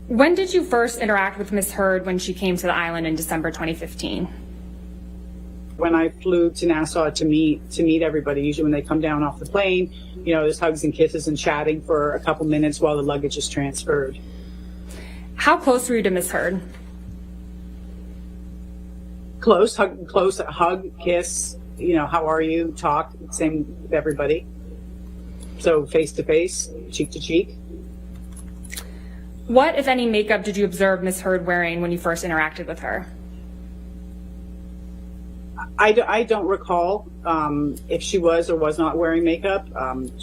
When did you first interact with Miss Heard when she came to the island in December 2015? When I flew to Nassau to meet everybody, usually when they come down off the plane, there's hugs and kisses and chatting for a couple minutes while the luggage is transferred. How close were you to Miss Heard? Close, hug, kiss, how are you, talk, same with everybody. So face to face, cheek to cheek. What, if any, makeup did you observe Miss Heard wearing when you first interacted with her? I don't recall if she was or was not wearing makeup. If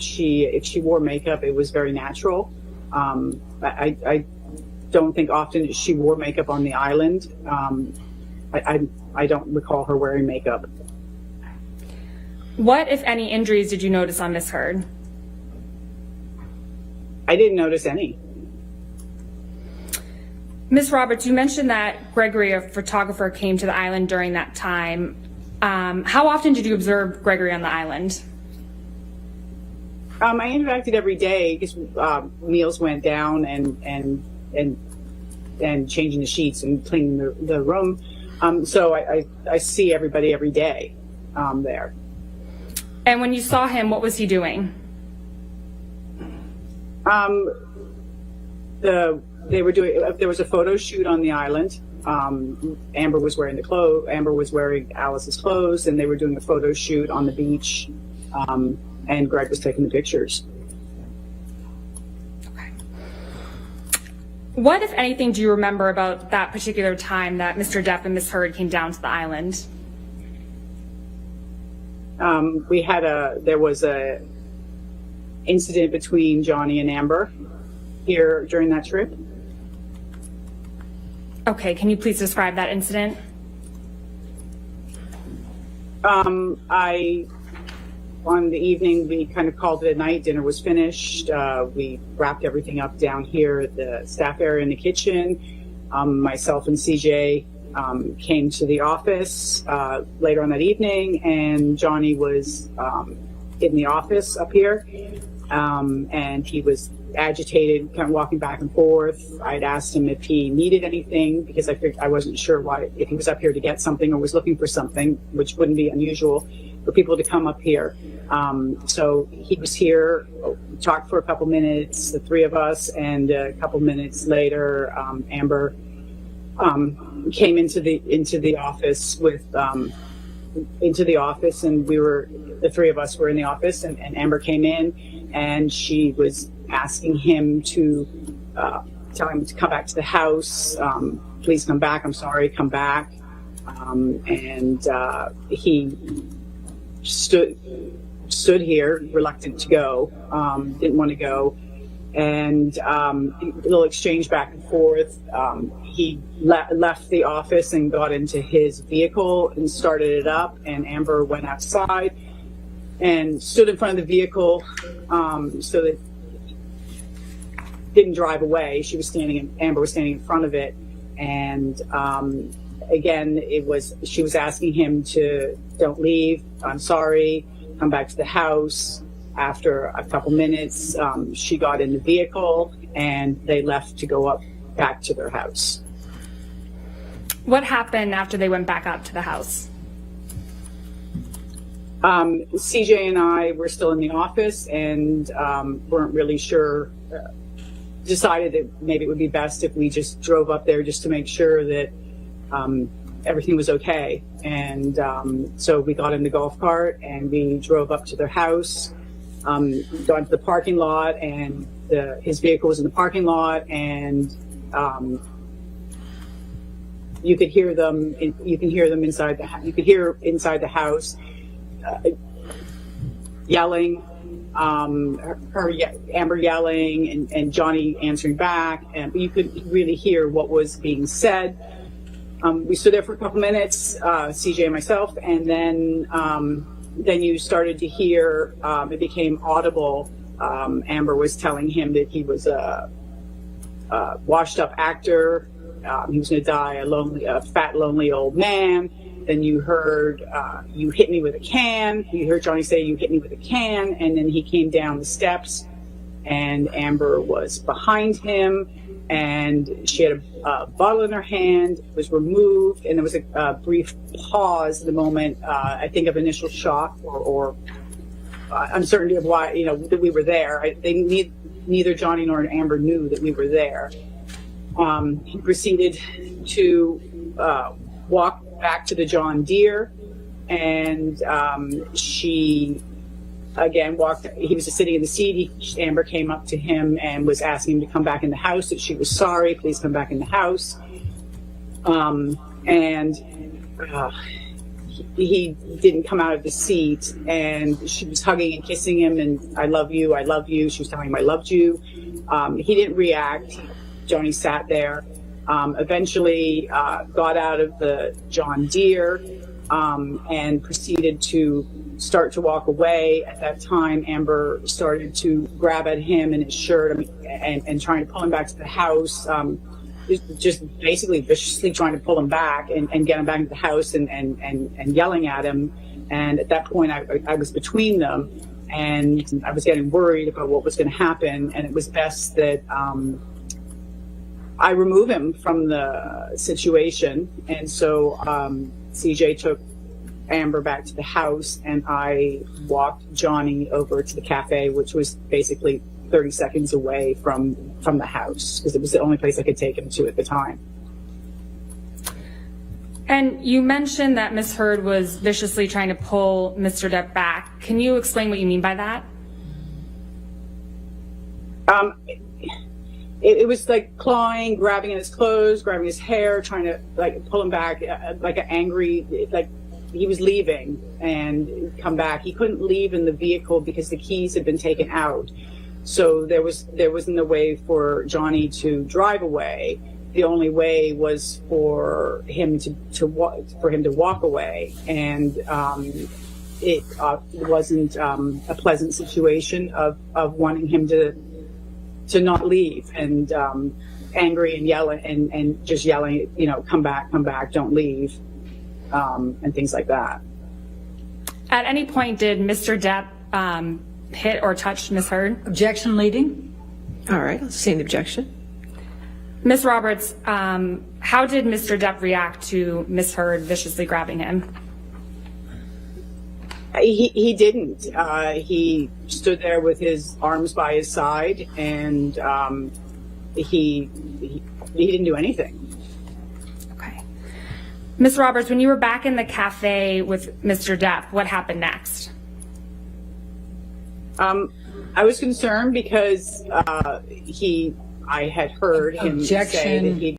she wore makeup, it was very natural. I don't think often she wore makeup on the island. I don't recall her wearing makeup. What, if any, injuries did you notice on Miss Heard? I didn't notice any. Ms. Roberts, you mentioned that Gregory, a photographer, came to the island during that time. How often did you observe Gregory on the island? I interacted every day because meals went down and changing the sheets and cleaning the room. So I see everybody every day there. And when you saw him, what was he doing? There was a photo shoot on the island. Amber was wearing Alice's clothes, and they were doing a photo shoot on the beach, and Greg was taking the pictures. Okay. What, if anything, do you remember about that particular time that Mr. Depp and Miss Heard came down to the island? There was a incident between Johnny and Amber here during that trip. Okay, can you please describe that incident? On the evening, we kind of called it a night. Dinner was finished. We wrapped everything up down here at the staff area in the kitchen. Myself and CJ came to the office later on that evening, and Johnny was in the office up here, and he was agitated, kind of walking back and forth. I'd asked him if he needed anything because I wasn't sure if he was up here to get something or was looking for something, which wouldn't be unusual for people to come up here. So he was here, talked for a couple minutes, the three of us, and a couple minutes later, Amber came into the office and the three of us were in the office, and Amber came in, and she was asking him to tell him to come back to the house. Please come back. I'm sorry, come back. And he stood here, reluctant to go, didn't want to go. And a little exchange back and forth. He left the office and got into his vehicle and started it up, and Amber went outside and stood in front of the vehicle so that didn't drive away. Amber was standing in front of it, and again, she was asking him to don't leave. I'm sorry. Come back to the house. After a couple minutes, she got in the vehicle and they left to go back to their house. What happened after they went back up to the house? CJ and I were still in the office and weren't really sure. Decided that maybe it would be best if we just drove up there just to make sure that everything was okay. And so we got in the golf cart and we drove up to their house, got into the parking lot, and his vehicle was in the parking lot, and you could hear them inside inside the house yelling. Amber yelling and Johnny answering back, and you could really hear what was being said. We stood there for a couple minutes, CJ and myself, and then you started to hear, it became audible. Amber was telling him that he was a washed up actor. He was going to die a fat, lonely old man. Then you heard, you hit me with a can. You heard Johnny say, you hit me with a can. And then he came down the steps and Amber was behind him. and she had a bottle in her hand, was removed, and there was a brief pause at the moment, I think, of initial shock or uncertainty of why, that we were there. Neither Johnny nor Amber knew that we were there. He proceeded to walk back to the John Deere, and she again he was just sitting in the seat. Amber came up to him and was asking him to come back in the house, that she was sorry, please come back in the house. He didn't come out of the seat, and she was hugging and kissing him, and I love you, I love you. She was telling him I loved you. He didn't react. Johnny sat there, eventually got out of the John Deere, and proceeded to start to walk away. At that time, Amber started to grab at him and his shirt, and trying to pull him back to the house. Just basically viciously trying to pull him back and get him back into the house, and yelling at him. And at that point, I was between them, and I was getting worried about what was going to happen. And it was best that I remove him from the situation. And so CJ took Amber back to the house, and I walked Johnny over to the cafe, which was basically 30 seconds away from the house, because it was the only place I could take him to at the time. And you mentioned that Ms. Heard was viciously trying to pull Mr. Depp back. Can you explain what you mean by that? It was like clawing, grabbing at his clothes, grabbing his hair, trying to pull him back, like an angry, like he was leaving and come back. He couldn't leave in the vehicle because the keys had been taken out. So there wasn't a way for Johnny to drive away. The only way was for him to walk away, and it wasn't a pleasant situation of wanting him to not leave, and angry and yelling and just yelling, come back, don't leave, and things like that. At any point, did Mr. Depp hit or touch Ms. Heard? Objection leading. All right, let's see an objection. Ms. Roberts, how did Mr. Depp react to Ms. Heard viciously grabbing him? He didn't. He stood there with his arms by his side, and he didn't do anything. Okay. Ms. Roberts, when you were back in the cafe with Mr. Depp, what happened next? I was concerned because I had heard him say that he